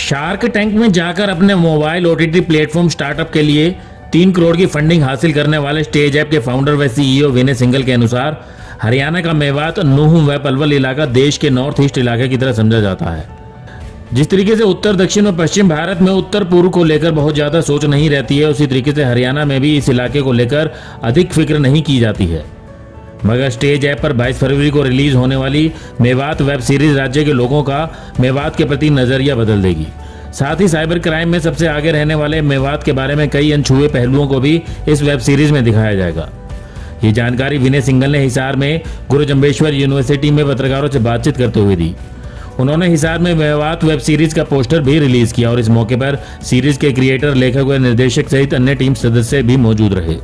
Shark tank में जाकर अपने मोबाइल ओटीटी प्लेटफॉर्म स्टार्टअप के लिए 3 करोड़ की फंडिंग हासिल करने वाले स्टेज ऐप के फाउंडर व सीईओ विनय सिंघल के अनुसार हरियाणा का मेवात, नूंह व पलवल इलाका देश के नॉर्थ ईस्ट इलाके की तरह समझा जाता है। जिस तरीके से उत्तर, दक्षिण और पश्चिम भारत में उत्तर पूर्व को लेकर बहुत ज्यादा सोच नहीं रहती है, उसी तरीके से हरियाणा में भी इस इलाके को लेकर अधिक फिक्र नहीं की जाती है। मगर स्टेज ऐप पर 22 फरवरी को रिलीज होने वाली मेवात वेब सीरीज राज्य के लोगों का मेवात के प्रति नजरिया बदल देगी। साथ ही साइबर क्राइम में सबसे आगे रहने वाले मेवात के बारे में कई अनछुए पहलुओं को भी इस वेब सीरीज में दिखाया जाएगा। ये जानकारी विनय सिंघल ने हिसार में गुरु जम्बेश्वर यूनिवर्सिटी में पत्रकारों से बातचीत करते हुए दी। उन्होंने हिसार में मेवात वेब सीरीज का पोस्टर भी रिलीज किया और इस मौके पर सीरीज के क्रिएटर, लेखक व निर्देशक सहित अन्य टीम सदस्य भी मौजूद रहे।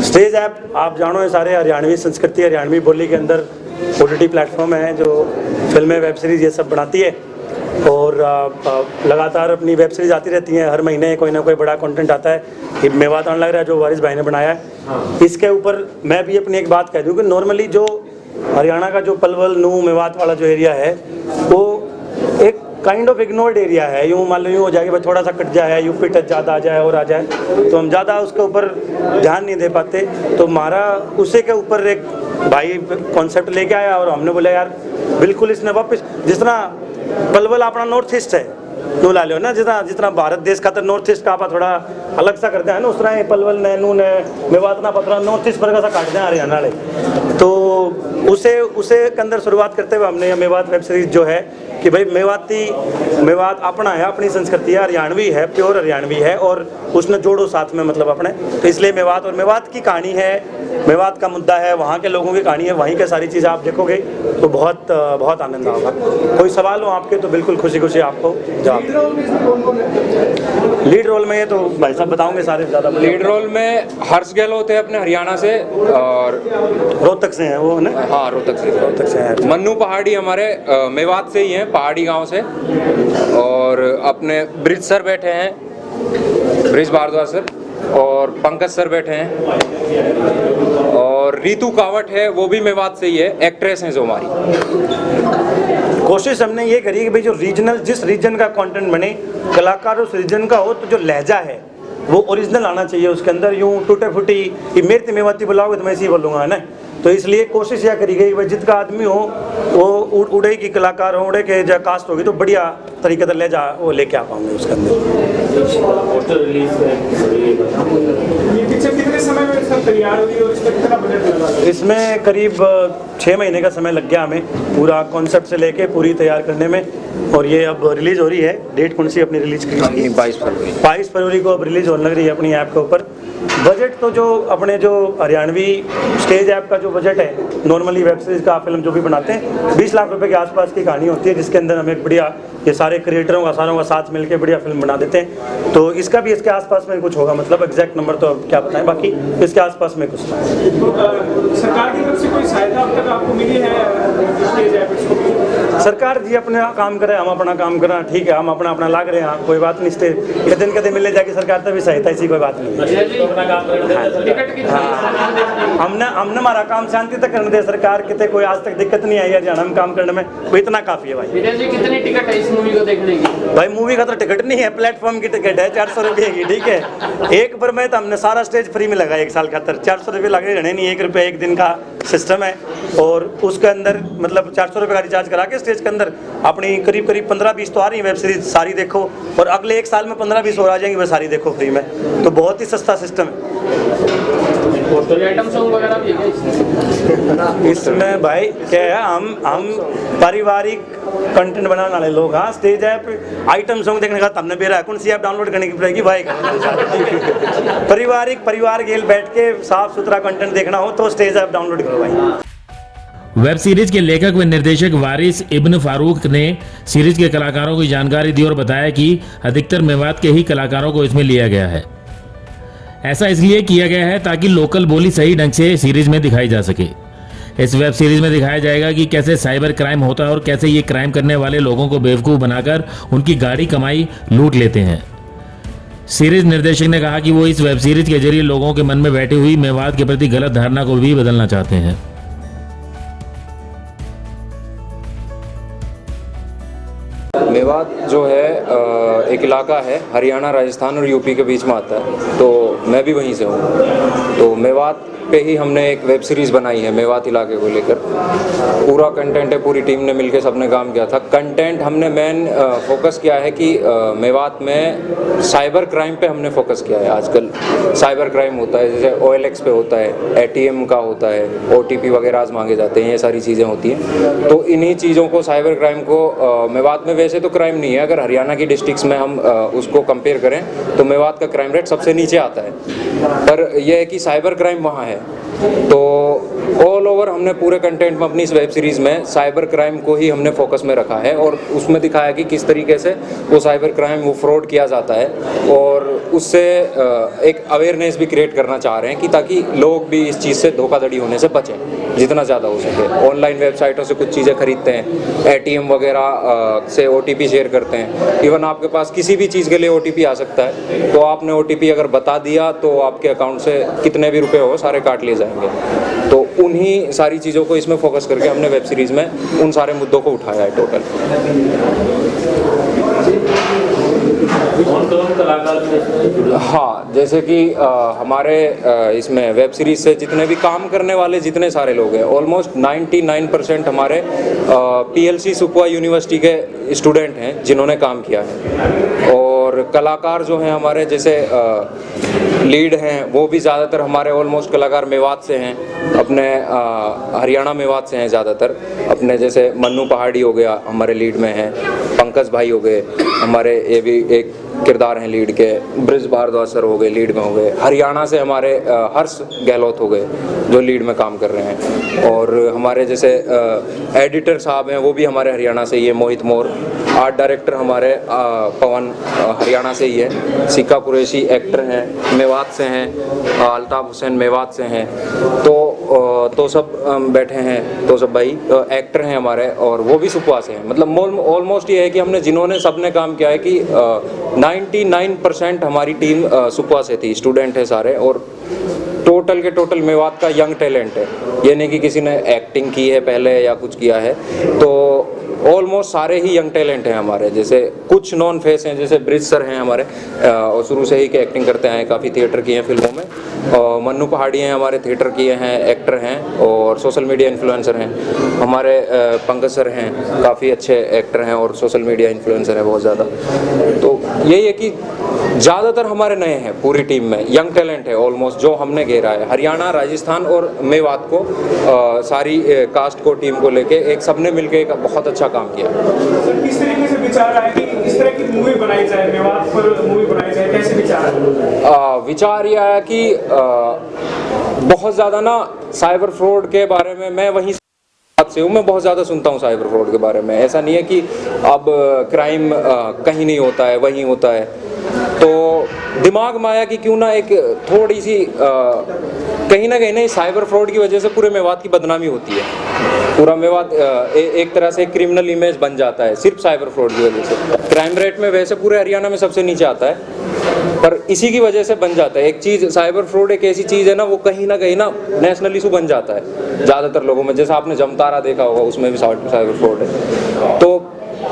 स्टेज ऐप आप जानो है सारे हरियाणवी संस्कृति, हरियाणवी बोली के अंदर ओटीटी प्लेटफॉर्म है जो फिल्में, वेब सीरीज़ ये सब बनाती है और लगातार अपनी वेब सीरीज़ आती रहती हैं। हर महीने कोई ना कोई बड़ा कंटेंट आता है। ये मेवात आने लग रहा है जो वारिस भाई ने बनाया है। इसके ऊपर मैं भी अपनी एक बात कह दूँ कि नॉर्मली जो हरियाणा का जो पलवल, नूंह, मेवात वाला जो एरिया है वो एक काइंड ऑफ इग्नोर्ड एरिया है। यूँ मान लो यूँ हो जाए कि थोड़ा सा कट जाए, यूपी टच ज़्यादा आ जाए और आ जाए तो हम ज़्यादा उसके ऊपर ध्यान नहीं दे पाते। तो हमारा उसी के ऊपर एक भाई कॉन्सेप्ट लेके आया और हमने बोला यार बिल्कुल इसने वापस, जिस तरह पलवल अपना नॉर्थ ईस्ट है यूँ ला लो ना, जितना भारत देश का तो नॉर्थ ईस्ट का आप थोड़ा अलग सा करते हैं ना, उस तरह पलवल ने, नूंह ने, मेवात ना पत्र नॉर्थ ईस्ट पर का काटते हैं हरियाणा वाले। तो उसे के अंदर शुरुआत करते हुए हमने मेवात वेब सीरीज जो है कि भाई मेवात अपना है, अपनी संस्कृति है, हरियाणवी है, प्योर हरियाणवी है और उसने जोड़ो साथ में मतलब अपने। तो इसलिए मेवात और मेवात की कहानी है, मेवात का मुद्दा है, वहाँ के लोगों की कहानी है, वहीं के सारी चीज़ें आप देखोगे तो बहुत आनंद आएगा। कोई सवाल हो आपके तो बिल्कुल खुशी आपको जवाब। लीड रोल में ये तो भाई साहब बताओगे सारे ज़्यादा। लीड रोल में हर्ष गहलोत है अपने हरियाणा से और रोहतक से हैं वो ना। हाँ, रोहतक से है। मन्नू पहाड़ी हमारे मेवात से ही हैं, पहाड़ी गांव से। और अपने ब्रिज सर बैठे हैं, ब्रिज भारद्वाज सर, और पंकज सर बैठे हैं और रीतू कावट है, वो भी मेवात से ही है, एक्ट्रेस हैं जो हमारी। कोशिश हमने ये करी कि भाई जो रीजनल, जिस रीजन का कंटेंट बने, कलाकार उस रीजन का हो तो जो लहजा है वो ओरिजिनल आना चाहिए उसके अंदर। यूँ टूटे फूटी ये मेरे मेवाती बुलाओगे तो मैं ऐसे ही बोलूँगा है ना। तो इसलिए कोशिश यह करी गई भाई जितना आदमी हो वो उड़े की कलाकार हो, उड़े के जो कास्ट होगी तो बढ़िया तरीके से ले जा वो लेके आ पाऊंगे उसके अंदर। कितने समय में सब तैयार हुई और इसका कितना बजट लगा? इसमें करीब 6 महीने का समय लग गया हमें पूरा कॉन्सेप्ट से लेके पूरी तैयार करने में। और ये अब रिलीज हो रही है। डेट कौन सी अपनी रिलीज की? 22 फरवरी को अब रिलीज होने लग रही है अपनी ऐप के ऊपर। बजट तो जो अपने जो हरियाणवी स्टेज ऐप का जो बजट है, नॉर्मली वेब सीरीज का फिल्म जो भी बनाते हैं 20 लाख रुपए के आसपास की कहानी होती है, जिसके अंदर हम एक बढ़िया ये सारे क्रिएटरों का सारों का साथ मिलकर बढ़िया फिल्म बना देते हैं। तो इसका भी इसके आसपास में कुछ होगा, मतलब एग्जैक्ट नंबर तो क्या बताएं, बाकी इसके आसपास में कुछ। सरकार की तरफ से कोई सहायता अब तक आपको मिली है स्टेज ऐप को? सरकार जी अपना काम करे, हम अपना काम करें, ठीक है, हम अपना लाग रहे हैं, कोई बात नहीं। स्टेज कदे मिले जाके सरकार तक भी सहायता, ऐसी कोई बात नहीं। हमने हमारा काम शांति तक करने दे। सरकार कितने कोई आज तक दिक्कत नहीं आई है हरियाणा में काम करने में, वो इतना काफी है भाई। कितनी टिकट है इस मूवी को देखने की? भाई मूवी का तो टिकट नहीं है, प्लेटफॉर्म की टिकट है 400 रुपये की, ठीक है। एक बार में तो हमने सारा स्टेज फ्री में लगा 1 साल खातर, 400 रुपये लगे रहने नहीं, 1 रुपये 1 दिन का सिस्टम है। और उसके अंदर मतलब 400 रुपये का रिचार्ज करा के स्टेज के अंदर अपनी करीब 15-20 तो आ रही है वेब सीरीज, सारी देखो और अगले 1 साल में 15-20 और आ जाएंगी, वह सारी देखो फ्री में। तो बहुत ही सस्ता सिस्टम है। आइटम सॉन्ग वगैरह भी है इसमें भाई क्या है, हम पारिवारिक कंटेंट बनाने वाले लोग। हाँ, स्टेज ऐप आइटम सॉन्ग देखने का तमने बेरा है, कौन सी ऐप डाउनलोड करने की पड़ेगी भाई? परिवार गेल बैठ के साफ सुथरा कंटेंट देखना हो तो स्टेज ऐप डाउनलोड करो भाई। वेब सीरीज के लेखक व निर्देशक वारिस इब्न फारूक ने सीरीज के कलाकारों की जानकारी दी और बताया कि अधिकतर मेवात के ही कलाकारों को इसमें लिया गया है। ऐसा इसलिए किया गया है ताकि लोकल बोली सही ढंग से सीरीज में दिखाई जा सके। इस वेब सीरीज में दिखाया जाएगा कि कैसे साइबर क्राइम होता है और कैसे ये क्राइम करने वाले लोगों को बेवकूफ़ बनाकर उनकी गाड़ी कमाई लूट लेते हैं। सीरीज निर्देशक ने कहा कि वो इस वेब सीरीज के जरिए लोगों के मन में बैठी हुई मेवात के प्रति गलत धारणा को भी बदलना चाहते हैं। मेवात जो है एक इलाका है, हरियाणा, राजस्थान और यूपी के बीच में आता है, तो मैं भी वहीं से हूँ। तो मेवात पे ही हमने एक वेब सीरीज़ बनाई है मेवात इलाके को लेकर। पूरा कंटेंट है, पूरी टीम ने मिलकर सबने काम किया था। कंटेंट हमने मेन फोकस किया है कि मेवात में साइबर क्राइम पे हमने फोकस किया है। आजकल साइबर क्राइम होता है, जैसे OLX पे होता है, ATM का होता है, OTP वगैरह आज मांगे जाते हैं, ये सारी चीज़ें होती हैं। तो इन्हीं चीज़ों को, साइबर क्राइम को मेवात में वैसे तो क्राइम नहीं है, अगर हरियाणा की डिस्ट्रिक्ट्स में हम उसको कंपेयर करें तो मेवात का क्राइम रेट सबसे नीचे आता है, पर यह है कि साइबर क्राइम वहाँ है। तो ऑल ओवर हमने पूरे कंटेंट में अपनी इस वेब सीरीज़ में साइबर क्राइम को ही हमने फोकस में रखा है और उसमें दिखाया कि किस तरीके से वो साइबर क्राइम, वो फ्रॉड किया जाता है, और उससे एक अवेयरनेस भी क्रिएट करना चाह रहे हैं कि ताकि लोग भी इस चीज़ से धोखाधड़ी होने से बचें जितना ज़्यादा हो सके। ऑनलाइन वेबसाइटों से कुछ चीज़ें खरीदते हैं, ATM वगैरह से OTP शेयर करते हैं, इवन आपके पास किसी भी चीज़ के लिए OTP आ सकता है, तो आपने OTP अगर बता दिया तो आपके अकाउंट से कितने भी रुपए हो सारे काट लिए जाएंगे। तो उन्हीं सारी चीज़ों को इसमें फोकस करके हमने वेब सीरीज़ में उन सारे मुद्दों को उठाया है टोटल। हाँ, जैसे कि हमारे इसमें वेब सीरीज़ से जितने भी काम करने वाले जितने सारे लोग हैं, ऑलमोस्ट 99% हमारे PLC सुकवा यूनिवर्सिटी के स्टूडेंट हैं जिन्होंने काम किया है। और कलाकार जो हैं हमारे, जैसे लीड हैं, वो भी ज़्यादातर हमारे ऑलमोस्ट कलाकार मेवात से हैं, अपने हरियाणा मेवात से हैं ज़्यादातर। अपने जैसे मन्नू पहाड़ी हो गया हमारे लीड में हैं, पंकज भाई हो गए हमारे, ये भी एक किरदार हैं लीड के, ब्रिज भारद्वाज सर हो गए लीड में हो गए। हरियाणा से हमारे हर्ष गहलोत हो गए जो लीड में काम कर रहे हैं। और हमारे जैसे एडिटर साहब हैं वो भी हमारे हरियाणा से ही है, मोहित मोर। आर्ट डायरेक्टर हमारे पवन हरियाणा से ही है। सिक्का कुरैशी एक्टर हैं, मेवात से हैं। अल्ताफ हुसैन मेवात से हैं। तो सब बैठे हैं, तो सब भाई एक्टर हैं हमारे, और वो भी सुकवा से हैं। मतलब ऑलमोस्ट ये है कि हमने जिन्होंने सबने काम किया है कि 99% हमारी टीम सुकवा से थी, स्टूडेंट है सारे, और टोटल के टोटल मेवात का यंग टैलेंट है। ये नहीं कि किसी ने एक्टिंग की है पहले या कुछ किया है, तो ऑलमोस्ट सारे ही यंग टैलेंट हैं हमारे। जैसे कुछ नॉन फेस हैं, जैसे ब्रिज सर हैं हमारे, और शुरू से ही के एक्टिंग करते हैं, काफ़ी थिएटर किए हैं फिल्मों में। और मन्नू पहाड़ी हैं हमारे, थिएटर किए हैं, एक्टर हैं और सोशल मीडिया इन्फ्लुएंसर हैं। हमारे पंकज सर हैं, काफ़ी अच्छे एक्टर हैं और सोशल मीडिया इन्फ्लुएंसर हैं बहुत ज़्यादा। तो यही है कि ज़्यादातर हमारे नए हैं, पूरी टीम में यंग टैलेंट है ऑलमोस्ट जो हमने घेरा है। हरियाणा, राजस्थान और मेवात को, सारी कास्ट को, टीम को लेके एक सबने मिलके एक बहुत अच्छा काम किया। सर, किस तरीके से विचार आया कि इस तरह की मूवी बनाई जाए, मेवात पर मूवी बनाई जाए, कैसे विचार? विचार ये आया कि बहुत ज़्यादा ना साइबर फ्रॉड के बारे में, मैं वहीं से हूँ, मैं बहुत ज़्यादा सुनता हूँ साइबर फ्रॉड के बारे में। ऐसा नहीं है कि अब क्राइम कहीं नहीं होता है, वहीं होता है। तो दिमाग में आया कि क्यों ना एक थोड़ी सी कहीं ना कहीं साइबर फ्रॉड की वजह से पूरे मेवात की बदनामी होती है। पूरा मेवात एक तरह से क्रिमिनल इमेज बन जाता है सिर्फ साइबर फ्रॉड की वजह से। क्राइम रेट में वैसे पूरे हरियाणा में सबसे नीचे आता है, पर इसी की वजह से बन जाता है। एक चीज़, साइबर फ्रॉड एक ऐसी चीज़ है ना, वो कहीं ना नेशनल इशू बन जाता है ज़्यादातर लोगों में। जैसे आपने जमतारा देखा होगा, उसमें भी साइबर फ्रॉड है। तो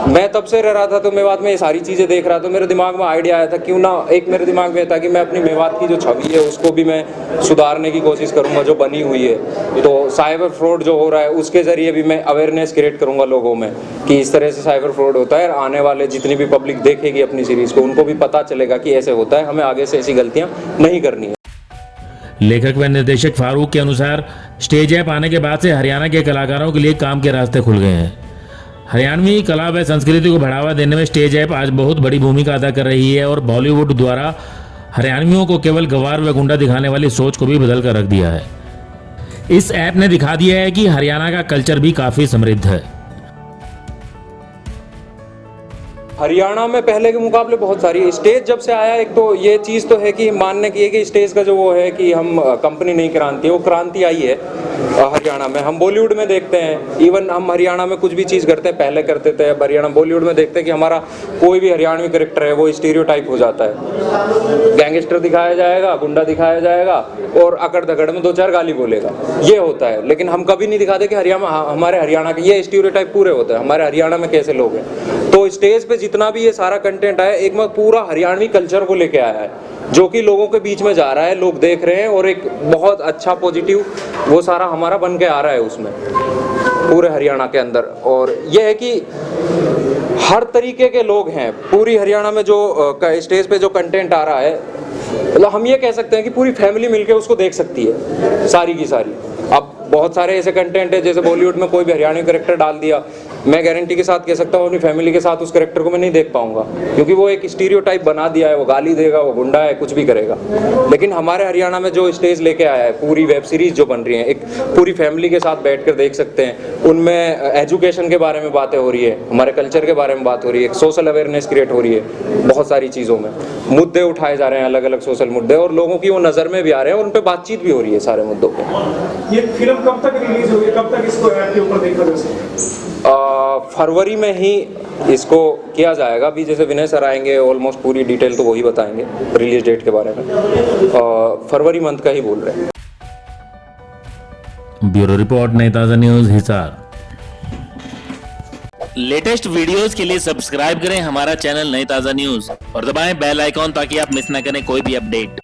मैं तब से रह रहा था, तो मेवात में ये सारी चीज़ें देख रहा था, मेरे दिमाग में आइडिया आया था क्यों ना, एक मेरे दिमाग में था कि मैं अपनी मेवात की जो छवि है उसको भी मैं सुधारने की कोशिश करूंगा जो बनी हुई है। तो साइबर फ्रॉड जो हो रहा है उसके ज़रिए भी मैं अवेयरनेस क्रिएट करूंगा लोगों में कि इस तरह से साइबर फ्रॉड होता है। आने वाले जितनी भी पब्लिक देखेगी अपनी सीरीज़ को, उनको भी पता चलेगा कि ऐसे होता है, हमें आगे से ऐसी गलतियाँ नहीं करनी है। लेखक व निर्देशक फारूक के अनुसार स्टेज ऐप आने के बाद से हरियाणा के कलाकारों के लिए काम के रास्ते खुल गए हैं। हरियाणवी कला व संस्कृति को बढ़ावा देने में स्टेज ऐप आज बहुत बड़ी भूमिका अदा कर रही है और बॉलीवुड द्वारा हरियाणवियों को केवल गवार व गुंडा दिखाने वाली सोच को भी बदल कर रख दिया है। इस ऐप ने दिखा दिया है कि हरियाणा का कल्चर भी काफी समृद्ध है। हरियाणा में पहले के मुकाबले बहुत सारी स्टेज जब से आया, एक तो ये चीज़ तो है कि मानने की है कि स्टेज का जो वो है कि हम कंपनी नहीं क्रांति है, वो क्रांति आई है। हरियाणा में हम बॉलीवुड में देखते हैं, इवन हम हरियाणा में कुछ भी चीज़ करते हैं, पहले करते थे, अब हरियाणा बॉलीवुड में देखते हैं कि हमारा कोई भी हरियाणवी कैरेक्टर है वो स्टीरियोटाइप हो जाता है। गैंगस्टर दिखाया जाएगा, गुंडा दिखाया जाएगा और अकड़ दकड़ में 2-4 गाली बोलेगा, ये होता है। लेकिन हम कभी नहीं दिखाते कि हमारे हरियाणा के ये स्टीरियोटाइप पूरे होते हैं, हमारे हरियाणा में कैसे लोग हैं। तो स्टेज पे जितना भी ये सारा कंटेंट आया, एक में पूरा हरियाणवी कल्चर को लेके आया है, जो कि लोगों के बीच में जा रहा है, लोग देख रहे हैं और एक बहुत अच्छा पॉजिटिव वो सारा हमारा बन के आ रहा है उसमें पूरे हरियाणा के अंदर। और ये है कि हर तरीके के लोग हैं पूरी हरियाणा में, जो स्टेज पे जो कंटेंट आ रहा है, मतलब हम ये कह सकते हैं कि पूरी फैमिली मिलके उसको देख सकती है सारी की सारी। अब बहुत सारे ऐसे कंटेंट है, जैसे बॉलीवुड में कोई भी हरियाणवी कैरेक्टर डाल दिया, मैं गारंटी के साथ कह सकता हूँ अपनी फैमिली के साथ उस कैरेक्टर को मैं नहीं देख पाऊंगा, क्योंकि वो एक स्टीरियोटाइप बना दिया है, वो गाली देगा, वो गुंडा है, कुछ भी करेगा। लेकिन हमारे हरियाणा में जो स्टेज लेके आया है, पूरी वेब सीरीज जो बन रही है, एक पूरी फैमिली के साथ बैठकर देख सकते हैं, उनमें एजुकेशन के बारे में बातें हो रही है, हमारे कल्चर के बारे में बात हो रही है, सोशल अवेयरनेस क्रिएट हो रही है, बहुत सारी चीज़ों में मुद्दे उठाए जा रहे हैं, अलग अलग सोशल मुद्दे, और लोगों की वो नज़र में भी आ रहे हैं और उन पर बातचीत भी हो रही है सारे मुद्दों पर। ये फिल्म कब तक रिलीज होगी, कब तक इसको ऐप के ऊपर देखा जा सकता है? फरवरी में ही इसको किया जाएगा। अभी जैसे विनय सर आएंगे, ऑलमोस्ट पूरी डिटेल तो वही बताएंगे रिलीज डेट के बारे में। फरवरी मंथ का ही बोल रहे हैं। ब्यूरो रिपोर्ट, नई ताज़ा न्यूज़, हिसार। लेटेस्ट वीडियोस के लिए सब्सक्राइब करें हमारा चैनल नई ताज़ा न्यूज़ और दबाएं बेल आइकॉन ताकि आप मिस ना करें कोई भी अपडेट।